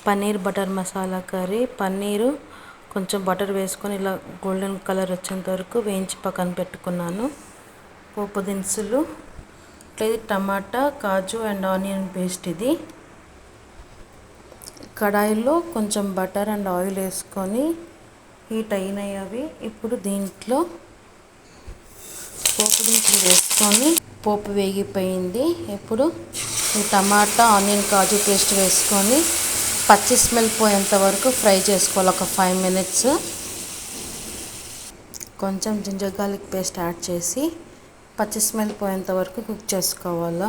Paneer butter masala curry. Paneer కొంచెం butter వేసుకొని ఇలా గోల్డెన్ కలర్ వచ్చేంత వరకు వేయించి పక్కన పెట్టుకున్నాను. పోపు దినుసులు, ఇది టమాటా, కాజు అండ్ ఆనియన్ పేస్ట్. ఇది కడాయిలో కొంచెం బటర్ అండ్ ఆయిల్ వేసుకొని హీట్ అయినాయి అవి. ఇప్పుడు దీంట్లో పోపు దినుసులు వేసుకొని పోపు వేగిపోయింది. ఇప్పుడు ఈ టమాటా, ఆనియన్, కాజు పేస్ట్ వేసుకొని పచ్చి స్మెల్ పోయేంత వరకు ఫ్రై చేసుకోవాలి, ఒక 5 minutes. కొంచెం జింజర్ గార్లిక్ పేస్ట్ యాడ్ చేసి పచ్చి స్మెల్ పోయేంత వరకు కుక్ చేసుకోవాలా.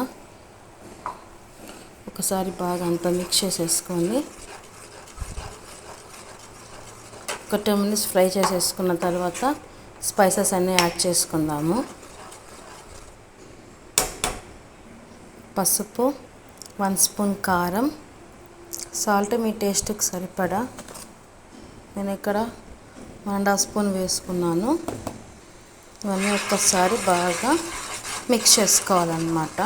ఒకసారి బాగా అంతా మిక్స్ చేసేసుకొని ఒక 2 minutes ఫ్రై చేసేసుకున్న తర్వాత స్పైసెస్ అన్నీ యాడ్ చేసుకుందాము. పసుపు, 1 స్పూన్ కారం, సాల్ట్ మీ టేస్ట్కి సరిపడా. నేను ఇక్కడ 1.5 స్పూన్ వేసుకున్నాను. ఇవన్నీ ఒక్కసారి బాగా మిక్స్ చేసుకోవాలన్నమాట.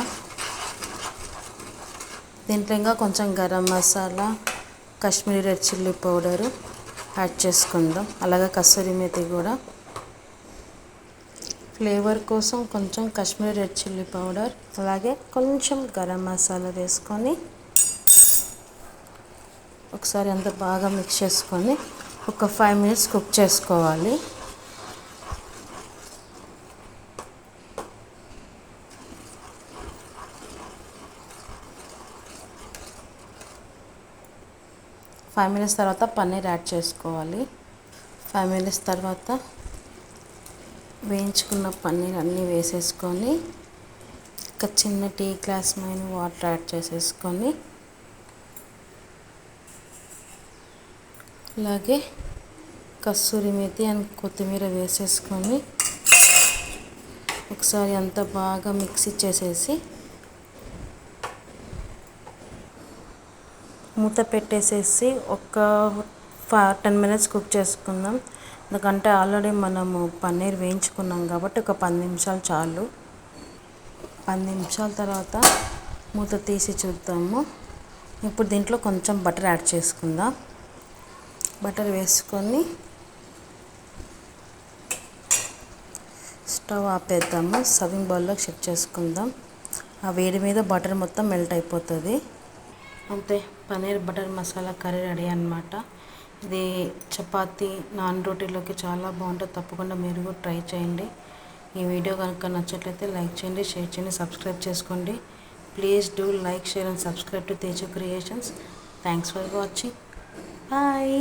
దీంట్లో ఇంకా కొంచెం garam masala, Kashmiri red chilli powder add చేసుకుందాం. అలాగే కసూరి మేతి కూడా. ఫ్లేవర్ కోసం కొంచెం కాశ్మీరీ రెడ్ చిల్లీ పౌడర్, అలాగే కొంచెం గరం మసాలా వేసుకొని ఒకసారి అంతా బాగా మిక్స్ చేసుకొని ఒక 5 minutes కుక్ చేసుకోవాలి. ఫైవ్ మినిట్స్ తర్వాత పన్నీర్ యాడ్ చేసుకోవాలి. 5 minutes తర్వాత వేయించుకున్న పన్నీర్ అన్నీ వేసేసుకొని ఒక చిన్న టీ గ్లాస్ మైన వాటర్ యాడ్ చేసేసుకొని అలాగే కస్తూరి మేతి అండ్ కొత్తిమీర వేసేసుకొని ఒకసారి అంతా బాగా మిక్సీ చేసేసి మూత పెట్టేసేసి ఒక 10 minutes కుక్ చేసుకుందాం. ఎందుకంటే ఆల్రెడీ మనము పన్నీర్ వేయించుకున్నాం కాబట్టి ఒక 10 నిమిషాలు చాలు. 10 నిమిషాల తర్వాత మూత తీసి చూద్దాము. ఇప్పుడు దీంట్లో కొంచెం బటర్ యాడ్ చేసుకుందాం. బటర్ వేసుకొని స్టవ్ ఆపేద్దాము. సర్వింగ్ బౌల్లోకి షిఫ్ట్ చేసుకుందాం. ఆ వేడి మీద బటర్ మొత్తం మెల్ట్ అయిపోతుంది. అంతే, paneer butter masala curry ready అన్నమాట. ఇది చపాతీ, నాన్ రోటీలోకి చాలా బాగుంటుంది. తప్పకుండా మీరు కూడా ట్రై చేయండి. ఈ వీడియో కనుక నచ్చట్లయితే లైక్ చేయండి, షేర్ చేయండి, సబ్స్క్రైబ్ చేసుకోండి. Please do like, share and subscribe to Teju creations. Thanks for watching. Bye.